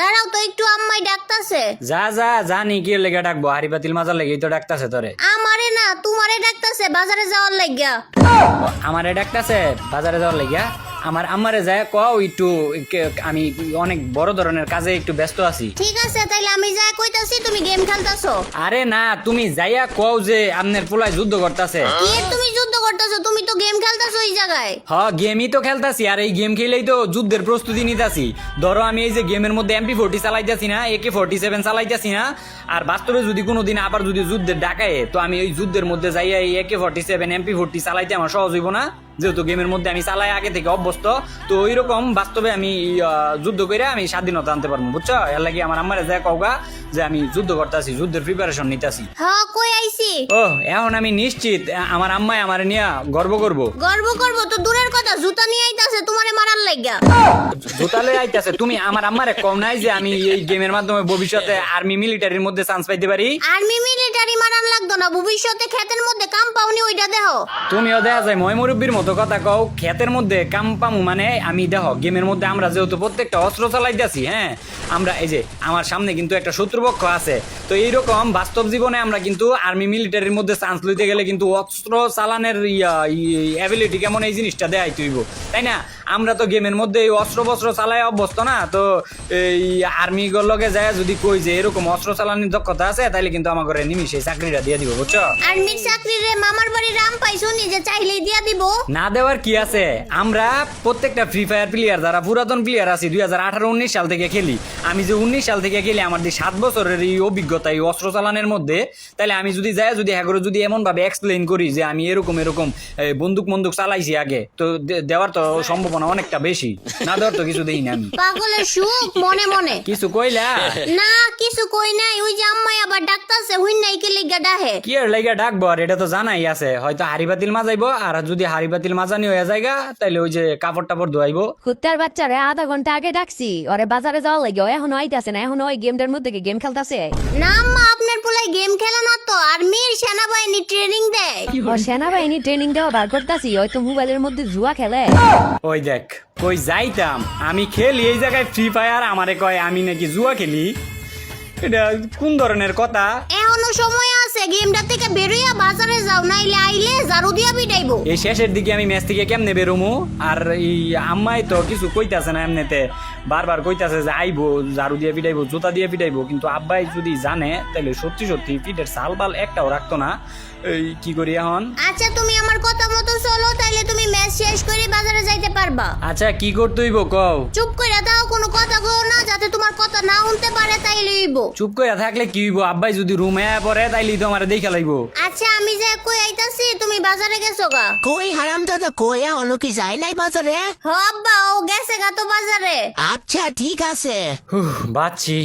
দাঁড়াও তো একটু, আম্মাই ডাকতাছে। যা যা জানি কি লেগে ডাকবো, হাড়ি পাতিল মাজার লেগেই তো ডাকতাছে তোরে। আমারে না, তোমারে ডাকতাছে বাজারে যাওয়ার লাগিয়া। আমারে ডাকতাছে বাজারে যাওয়ার লাগিয়া? আমার আম্মারে যায় কও একটু, আমি অনেক বড় ধরনের কাজে একটু ব্যস্ত আছি। ঠিক আছে, তাইলে আমি যাই কইতাছি, তুমি গেম খেলতাছো। আরে না, তুমি যাইয়া কও যে আপনার পোলায় যুদ্ধ করতেছে। কি তুমি যুদ্ধ করতাছো? তুমি তো গেম খেলতাছো এই জায়গায়। হ্যাঁ, গেমই তো খেলতাছি, আর এই গেম খেলেই তো যুদ্ধের প্রস্তুতি নিতাছি। ধরো আমি এই যে গেমের মধ্যে MP40 চালাইতাছি না, AK-47 চালাইতাছি না, আর বাস্তবে যদি কোনোদিন আবার যদি যুদ্ধের ডাকায়, তো আমি ওই যুদ্ধের মধ্যে যাইয়া এই AK-47 MP40 চালাইতে আমার সহজ হইব না, যেহেতু গেমের মধ্যে আমি চালাই আগে থেকে অভ্যস্ত। তো ওইরকম বাস্তবে আমি যুদ্ধ করে আমি স্বাধীনতা আনতে পারবো, বুঝছো? এর লাগে আমার আম্মারে যায় কওগা যে আমি যুদ্ধ করতেছি, যুদ্ধের প্রিপারেশন নিতেছি। হ্যাঁ, কই আইছি। ও, এখন আমি নিশ্চিত আমার আম্মাই আমার নিয়ে গর্ব করবো। গর্ব করব তো দূরের কথা, জুতা নিয়ে আইতাছে তোমারে মারার লাগিয়া। জোতালে আইতাছে, তুমি আমার আম্মারে কম নাই যে আমি এই গেমের মাধ্যমে ভবিষ্যতে আর্মি মিলিটারির মধ্যে চান্স পাইতে পারি? আর্মি মিলিটারি মারান লাগতো না, ভবিষ্যতে ক্ষেতের মধ্যে কাম পাওনি ওইটা দেখো। তুমিও দেখা যায় মই মুরব্বীর মতো কথা কও, ক্ষেতের মধ্যে কাম পামু মানে আমি দেখো গেমের মধ্যে আমরা যেহেতু প্রত্যেকটা অস্ত্র চালাইতেছি, হ্যাঁ, আমরা এই যে আমার সামনে কিন্তু একটা শত্রুপক্ষ আছে, তো এইরকম বাস্তব জীবনে আমরা কিন্তু আর্মি মিলিটারির মধ্যে চান্স লইতে গেলে কিন্তু অস্ত্র চালানের অ্যাবিলিটি কেমন এই জিনিসটা দেখাইতে হইব, তাই না? আমরা তো গেমের মধ্যে এই অস্ত্র বস্ত্র চালায় অভ্যস্ত না, তো এই আর্মি লগে যায় যদি কই যে এরকম অস্ত্র চালানোর দক্ষতা আছে, তাইলে কিন্তু আমার ঘরে নিমিশে চাকরিটা দিয়ে দিব, বুঝছো? আর্মির চাকরি রে মামার বাড়ি রাম পাইছো, নিজে চাইলেই দিয়া দিব। না দেওয়ার কি আছে? আমরা প্রত্যেকটা ফ্রি ফায়ার প্লেয়ার যারা পুরাতন প্লেয়ার আছি 2018-19 সাল থেকে খেলি, আমি যে 19 সাল থেকে খেলি, আমার যে 7 বছরের এই অভিজ্ঞতা এই অস্ত্র চালানোর মধ্যে, তাহলে আমি যদি যাই যদি হ্যাঁ যদি এমন ভাবে এক্সপ্লেইন করি যে আমি এরকম বন্দুক চালাইছি আগে, তো দেওয়ার তো সম্ভাবনা অনেকটা বেশি। না দেওয়ার তো কিছু দেই না আমি। পাগলের সুখ মনে মনে। কিছু কইলা? না কিছু কই নাই, ওই যে আম্মাই আবার ডাকতাছে, হুই নাই কে লিগা ডাহে। কি আর লাইগা ডাকবো, আর এটা তো জানাই আছে, হয়তো হাড়ি পাতিল মাজাইবো, আর যদি হাড়ি পাতিল মাজানি হয়ে যায়গা তাইলে ওই যে কাপড় টাপড় ধোয়াইবো। কুত্তার বাচ্চারে আধা ঘন্টা আগে ডাকছি, ওরে বাজারে যাওয়া লাগে, এখনো আইতাছে না, এখনো ওই গেমটার মধ্যে গেম খেলতাছে। না আম্মা, আপনার পোলাই গেম খেলে না তো, আর্মির সেনাবাহিনী ট্রেনিং দেয়। ও সেনাবাহিনী ট্রেনিং দেওয়া বার করতাছি, হয়তো মোবাইলের মধ্যে জুয়া খেলে। ওই দেখ, কই যাইতাম আমি খেলি এই জায়গায় ফ্রি ফায়ার, আমারে কয় আমি নাকি জুয়া খেলি। এটা কোন ধরনের কথা? এখনো সময় আছে, গেমটা থেকে বেরোয়া বাজারে যাও, নাইলে আইলে ঝাড়ু দিয়া পিটাইবো। এই শেষের দিকে আমি ম্যাচ থেকে কেমনে বেরোমু? আর এই আম্মাই তো কিছু কইতাছে না, এমনিতে বারবার কইতাছে যে আইবো, ঝাড়ু দিয়ে পিটাইবো, জুতা দিয়ে পিটাইবো, কিন্তু আব্বাই যদি জানে তাহলে সত্যি সত্যি পিঠের সাল বাল একটাও রাখতো না। এই কি করি এখন? আচ্ছা তুমি আমার কথা মতো চলো, তাইলে তুমি ম্যাচ শেষ করে বাজারে যাইতে পারবা। আচ্ছা কি করতে হইব কও? চুপ কইরা দাও, কোনো কথা কও না, যাতে তোমার কথা না শুনতে পারে, তাইলে হইব। চুপ কইরা থাকলে কি হইব? আব্বাই যদি রুমে পড়ে তাইলেই তো আমারে দেখা লাইবো। আচ্ছা আমি যে কই আইতাছি, তুমি বাজারে গেছো গা? কই হারাম দাদা, কই এখনো কি যায় নাই বাজারে? হ আব্বা, ও গেছে গা তো বাজারে। আচ্ছা ঠিক আছে। বাচ্চি